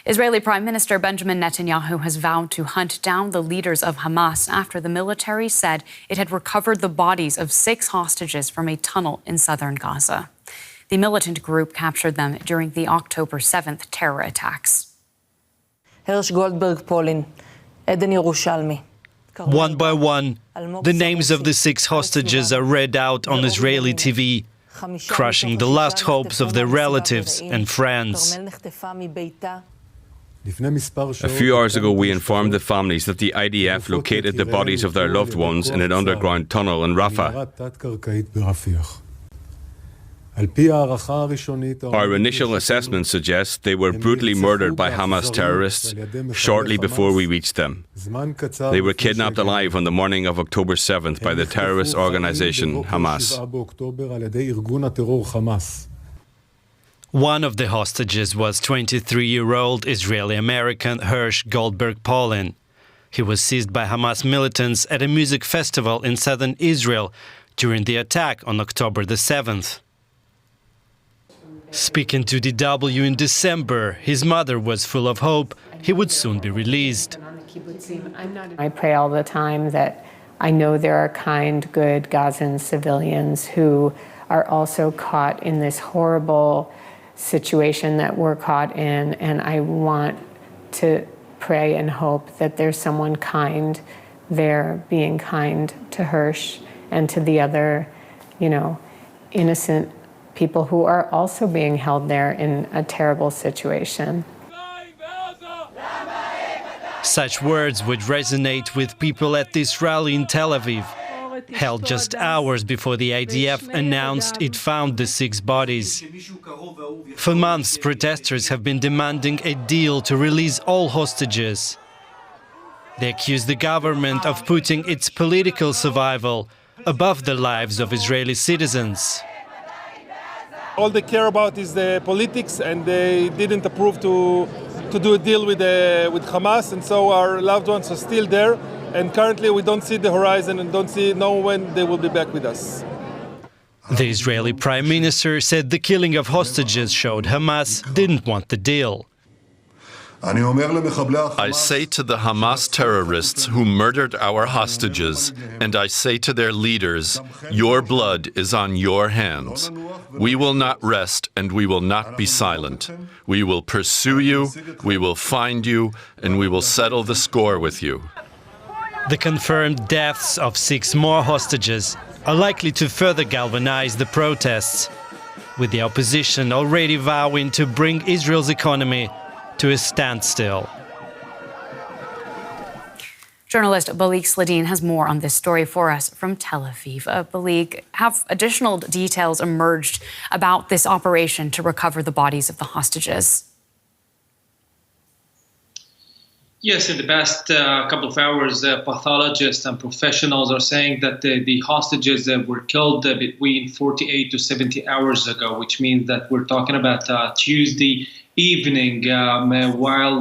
Israeli Prime Minister Benjamin Netanyahu has vowed to hunt down the leaders of Hamas after the military said it had recovered the bodies of 6 hostages from a tunnel in southern Gaza. The militant group captured them during the October 7th terror attacks. One by one, the names of the 6 hostages are read out on Israeli TV, crushing the last hopes of their relatives and friends. A few hours ago, we informed the families that the IDF located the bodies of their loved ones in an underground tunnel in Rafah. Our initial assessment suggests they were brutally murdered by Hamas terrorists shortly before we reached them. They were kidnapped alive on the morning of October 7th by the terrorist organization Hamas. One of the hostages was 23-year-old Israeli-American Hirsch Goldberg-Polin. He was seized by Hamas militants at a music festival in southern Israel during the attack on October the 7th. Speaking to DW in December, his mother was full of hope he would soon be released. I pray all the time that I know there are kind, good Gazan civilians who are also caught in this horrible situation that we're caught in, and I want to pray and hope that there's someone kind there being kind to Hirsch and to the other, innocent people who are also being held there in a terrible situation. Such words would resonate with people at this rally in Tel Aviv, held just hours before the IDF announced it found the 6 bodies. For months, protesters have been demanding a deal to release all hostages. They accuse the government of putting its political survival above the lives of Israeli citizens. All they care about is the politics, and they didn't approve to do a deal with Hamas, and so our loved ones are still there. And currently we don't see the horizon and don't know when they will be back with us. The Israeli Prime Minister said the killing of hostages showed Hamas didn't want the deal. I say to the Hamas terrorists who murdered our hostages, and I say to their leaders, your blood is on your hands. We will not rest and we will not be silent. We will pursue you, we will find you, and we will settle the score with you. The confirmed deaths of 6 more hostages are likely to further galvanize the protests, with the opposition already vowing to bring Israel's economy to a standstill. Journalist Balig Sladeen has more on this story for us from Tel Aviv. Balig, have additional details emerged about this operation to recover the bodies of the hostages? Yes, in the past couple of hours, pathologists and professionals are saying that the hostages were killed between 48 to 70 hours ago, which means that we're talking about Tuesday evening, while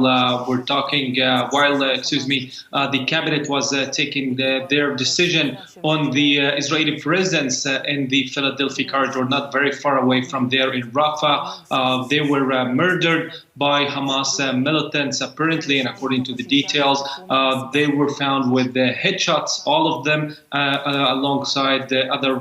the cabinet was taking their decision on the Israeli presence in the Philadelphia corridor, not very far away from there in Rafah. They were murdered by Hamas militants, apparently, and according to the details, they were found with headshots, all of them, alongside the other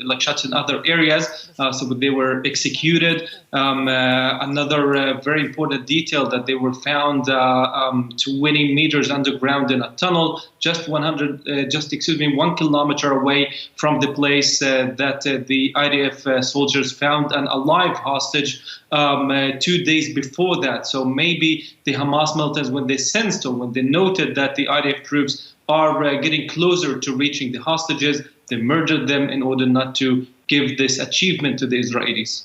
like shots in other areas. So they were executed. Another very important detail that they were found 20 meters underground in a tunnel, just 1 kilometer away from the place that the IDF soldiers found an alive hostage 2 days before that. So maybe the Hamas militants, when they sensed or when they noted that the IDF troops are getting closer to reaching the hostages, they murdered them in order not to give this achievement to the Israelis.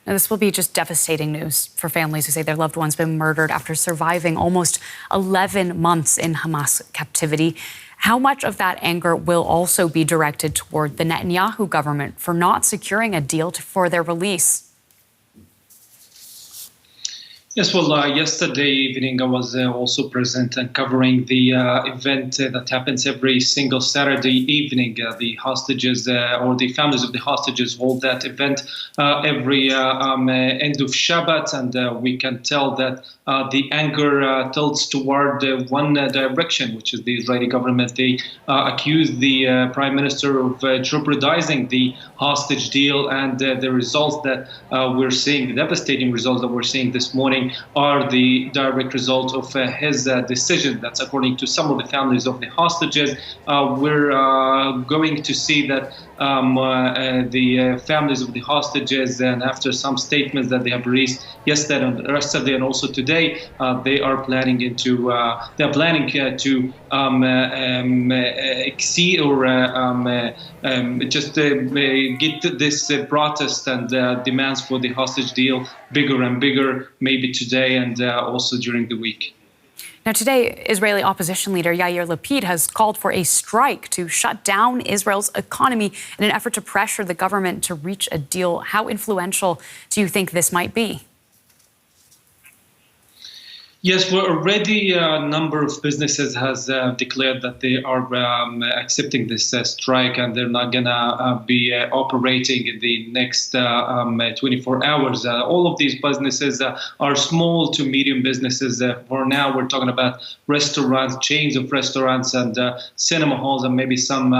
Now, this will be just devastating news for families who say their loved ones been murdered after surviving almost 11 months in Hamas captivity. How much of that anger will also be directed toward the Netanyahu government for not securing a deal for their release? Yes, well, yesterday evening I was also present and covering the event that happens every single Saturday evening. The hostages or the families of the hostages hold that event every end of Shabbat, and we can tell that the anger tilts toward one direction, which is the Israeli government. They accuse the Prime Minister of jeopardizing the hostage deal, and the results that we're seeing, the devastating results that we're seeing this morning, are the direct result of his decision. That's according to some of the families of the hostages. We're going to see that the families of the hostages, and after some statements that they have released yesterday and also today, they are planning to exceed or just get this protest and demands for the hostage deal bigger and bigger, maybe today and also during the week. Now, today, Israeli opposition leader Yair Lapid has called for a strike to shut down Israel's economy in an effort to pressure the government to reach a deal. How influential do you think this might be? Yes, well, already a number of businesses has declared that they are accepting this strike, and they're not going to be operating in the next 24 hours. All of these businesses are small to medium businesses. For now, we're talking about restaurants, chains of restaurants, and cinema halls, and maybe some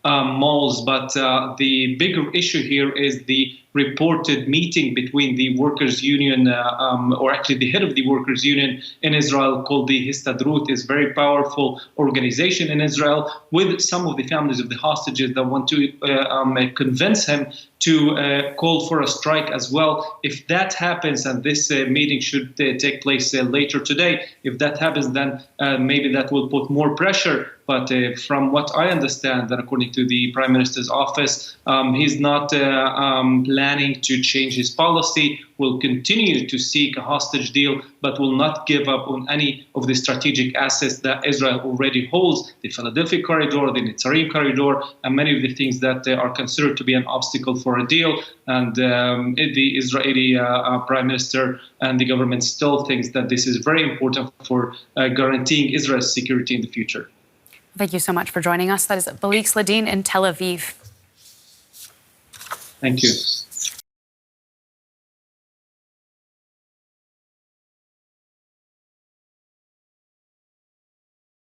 malls. But the bigger issue here is the reported meeting between the workers' union, or actually the head of the workers' union in Israel, called the Histadrut, is a very powerful organization in Israel, with some of the families of the hostages that want to convince him to call for a strike as well. If that happens, and this meeting should take place later today, if that happens, then maybe that will put more pressure. But from what I understand, and according to the Prime Minister's office, he's not planning to change his policy, will continue to seek a hostage deal, but will not give up on any of the strategic assets that Israel already holds, the Philadelphia corridor, the Netzarim corridor, and many of the things that are considered to be an obstacle for a deal. And the Israeli Prime Minister and the government still thinks that this is very important for guaranteeing Israel's security in the future. Thank you so much for joining us. That is Balig Sladeen in Tel Aviv. Thank you.